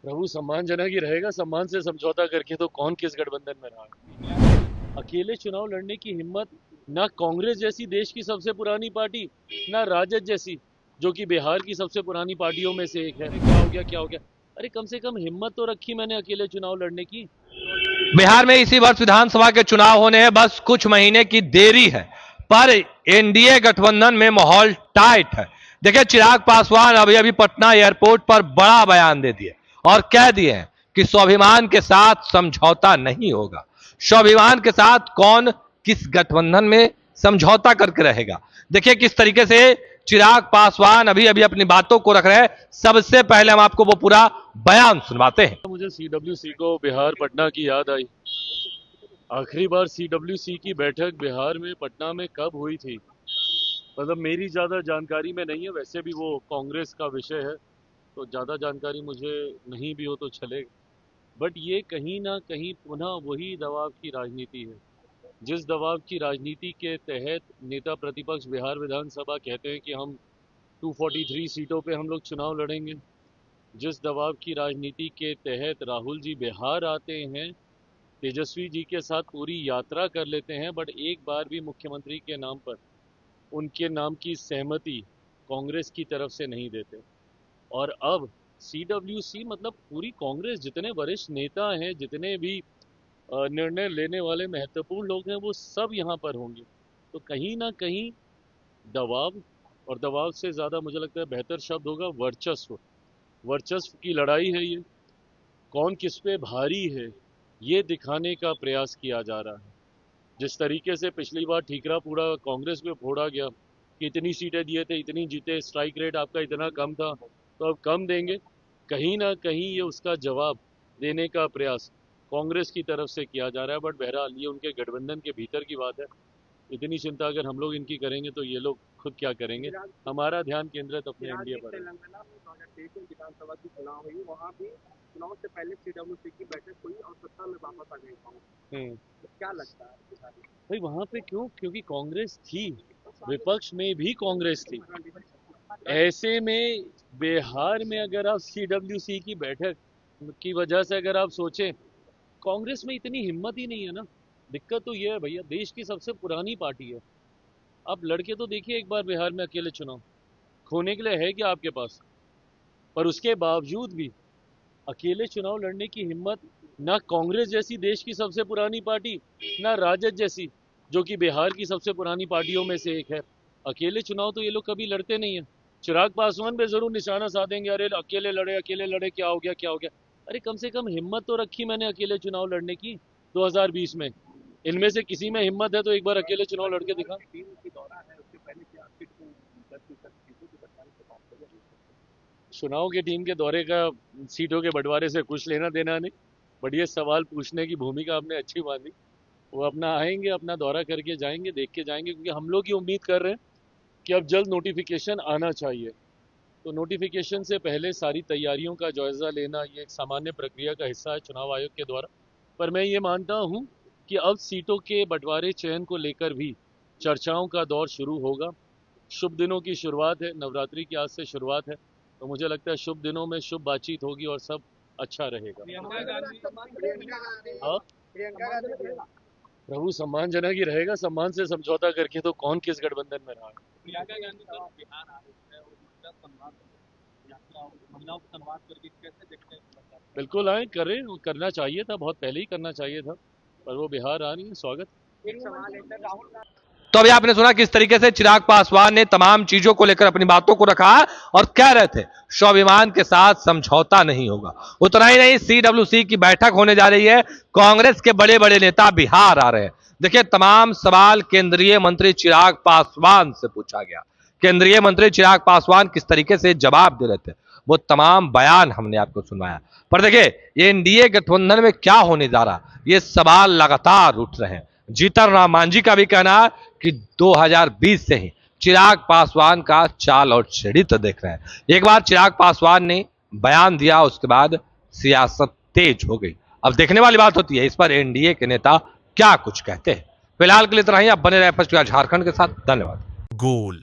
प्रभु सम्मानजनक ही रहेगा। सम्मान से समझौता करके तो कौन किस गठबंधन में रहा। अकेले चुनाव लड़ने की हिम्मत ना कांग्रेस जैसी देश की सबसे पुरानी पार्टी, ना राजद जैसी जो कि बिहार की सबसे पुरानी पार्टियों में से एक है। क्या हो गया, क्या हो गया? अरे कम से कम हिम्मत तो रखी मैंने अकेले चुनाव लड़ने की। बिहार में इसी वर्ष विधानसभा के चुनाव होने हैं, बस कुछ महीने की देरी है, पर एनडीए गठबंधन में माहौल टाइट है। देखिए, चिराग पासवान अभी अभी पटना एयरपोर्ट पर बड़ा बयान दे दिए और कह दिए हैं कि स्वाभिमान के साथ समझौता नहीं होगा। स्वाभिमान के साथ कौन किस गठबंधन में समझौता करके रहेगा? देखिए किस तरीके से चिराग पासवान अभी अभी अपनी बातों को रख रहे हैं। सबसे पहले हम आपको वो पूरा बयान सुनवाते हैं। मुझे सीडब्ल्यूसी को बिहार पटना की याद आई। आखिरी बार सीडब्ल्यूसी की बैठक बिहार में पटना में कब हुई थी? मतलब मेरी ज़्यादा जानकारी में नहीं है, वैसे भी वो कांग्रेस का विषय है तो ज़्यादा जानकारी मुझे नहीं भी हो तो चलेगा। बट ये कहीं ना कहीं पुनः वही दबाव की राजनीति है। जिस दबाव की राजनीति के तहत नेता प्रतिपक्ष बिहार विधानसभा कहते हैं कि हम 243 सीटों पे हम लोग चुनाव लड़ेंगे। जिस दबाव की राजनीति के तहत राहुल जी बिहार आते हैं, तेजस्वी जी के साथ पूरी यात्रा कर लेते हैं, बट एक बार भी मुख्यमंत्री के नाम पर उनके नाम की सहमति कांग्रेस की तरफ से नहीं देते। और अब सीडब्ल्यूसी मतलब पूरी कांग्रेस, जितने वरिष्ठ नेता हैं, जितने भी निर्णय लेने वाले महत्वपूर्ण लोग हैं, वो सब यहाँ पर होंगे। तो कहीं ना कहीं दबाव, और दबाव से ज़्यादा मुझे लगता है बेहतर शब्द होगा वर्चस्व। वर्चस्व की लड़ाई है ये। कौन किस पे भारी है ये दिखाने का प्रयास किया जा रहा है। जिस तरीके से पिछली बार ठीकरा पूरा कांग्रेस में फोड़ा गया कि इतनी सीटें दिए थे, इतनी जीते, स्ट्राइक रेट आपका इतना कम था तो अब कम देंगे। कहीं ना कहीं ये उसका जवाब देने का प्रयास कांग्रेस की तरफ से किया जा रहा है। बट बहरहाल ये उनके गठबंधन के भीतर की बात है। इतनी चिंता अगर हम लोग इनकी करेंगे तो ये लोग खुद क्या करेंगे। हमारा ध्यान केंद्रित अपने एनडीए पर है। तेलंगाना में 2023 में विधानसभा की चुनाव हुई, वहाँ भी चुनाव से पहले सीडब्ल्यूसी की बैठक हुई और सत्ता में वापस आ गई कांग्रेस। तो क्या लगता है बिहार में? भाई वहां पे क्यों? क्योंकि कांग्रेस थी, विपक्ष में भी कांग्रेस थी। ऐसे में बिहार में अगर आप सीडब्ल्यूसी की बैठक की वजह से अगर आप सोचें, कांग्रेस में इतनी हिम्मत ही नहीं है ना। दिक्कत तो ये है भैया, देश की सबसे पुरानी पार्टी है। आप लड़के तो देखिए एक बार बिहार में अकेले चुनाव, खोने के लिए है क्या आपके पास? पर उसके बावजूद भी अकेले चुनाव लड़ने की हिम्मत ना कांग्रेस जैसी देश की सबसे पुरानी पार्टी, ना राजद जैसी जो कि बिहार की सबसे पुरानी पार्टियों में से एक है। अकेले चुनाव तो ये लोग कभी लड़ते नहीं है। चिराग पासवान पे जरूर निशाना साधेंगे, अरे अकेले लड़े, क्या हो गया, क्या हो गया? अरे कम से कम हिम्मत तो रखी मैंने अकेले चुनाव लड़ने की 2020 में। इनमें से किसी में हिम्मत है तो एक बार अकेले चुनाव लड़के दिखा। चुनाव की टीम के दौरे का सीटों के बंटवारे से कुछ लेना देना नहीं। बट ये सवाल पूछने की भूमिका आपने अच्छी बांधी। वो अपना आएंगे, अपना दौरा करके जाएंगे, देख के जाएंगे, क्योंकि हम लोग ये उम्मीद कर रहे हैं कि अब जल्द नोटिफिकेशन आना चाहिए। तो नोटिफिकेशन से पहले सारी तैयारियों का जायजा लेना ये एक सामान्य प्रक्रिया का हिस्सा है चुनाव आयोग के द्वारा। पर मैं ये मानता हूँ कि अब सीटों के बंटवारे चयन को लेकर भी चर्चाओं का दौर शुरू होगा। शुभ दिनों की शुरुआत है, नवरात्रि की आज से शुरुआत है, तो मुझे लगता है शुभ दिनों में शुभ बातचीत होगी और सब अच्छा रहेगा। हाँ, प्रभु सम्मानजनक ही रहेगा। सम्मान से समझौता करके तो कौन किस गठबंधन में रहा। बिल्कुल आए, करें, वो करना चाहिए था, बहुत पहले ही करना चाहिए था, पर वो बिहार आ रही है, स्वागत। एक सवाल है सर, राहुल तो अभी आपने सुना किस तरीके से चिराग पासवान ने तमाम चीजों को लेकर अपनी बातों को रखा और कह रहे थे स्वाभिमान के साथ समझौता नहीं होगा। उतना ही नहीं, सीडब्ल्यूसी की बैठक होने जा रही है, कांग्रेस के बड़े बड़े नेता बिहार आ रहे हैं। देखिए, तमाम सवाल केंद्रीय मंत्री चिराग पासवान से पूछा गया। केंद्रीय मंत्री चिराग पासवान किस तरीके से जवाब दे रहे थे, वो तमाम बयान हमने आपको सुनवाया। पर देखिए, ये एनडीए गठबंधन में क्या होने जा रहा, ये सवाल लगातार उठ रहे हैं। जीतन राम मांझी का भी कहना है कि 2020 से ही चिराग पासवान का चाल और चरित्र देख रहे हैं। एक बार चिराग पासवान ने बयान दिया, उसके बाद सियासत तेज हो गई। अब देखने वाली बात होती है इस पर एनडीए के नेता क्या कुछ कहते हैं। फिलहाल के लिए इतना ही। आप बने रहे फर्स्ट झारखंड के साथ। धन्यवाद। गोल,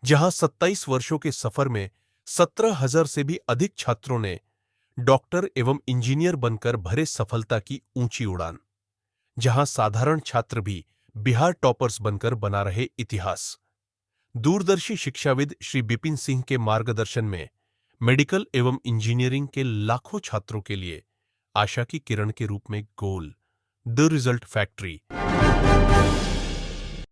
जहां 27 वर्षों के सफर में 17,000 से भी अधिक छात्रों ने डॉक्टर एवं इंजीनियर बनकर भरे सफलता की ऊंची उड़ान, जहां साधारण छात्र भी बिहार टॉपर्स बनकर बना रहे इतिहास। दूरदर्शी शिक्षाविद श्री बिपिन सिंह के मार्गदर्शन में मेडिकल एवं इंजीनियरिंग के लाखों छात्रों के लिए आशा की किरण के रूप में गोल द रिजल्ट फैक्ट्री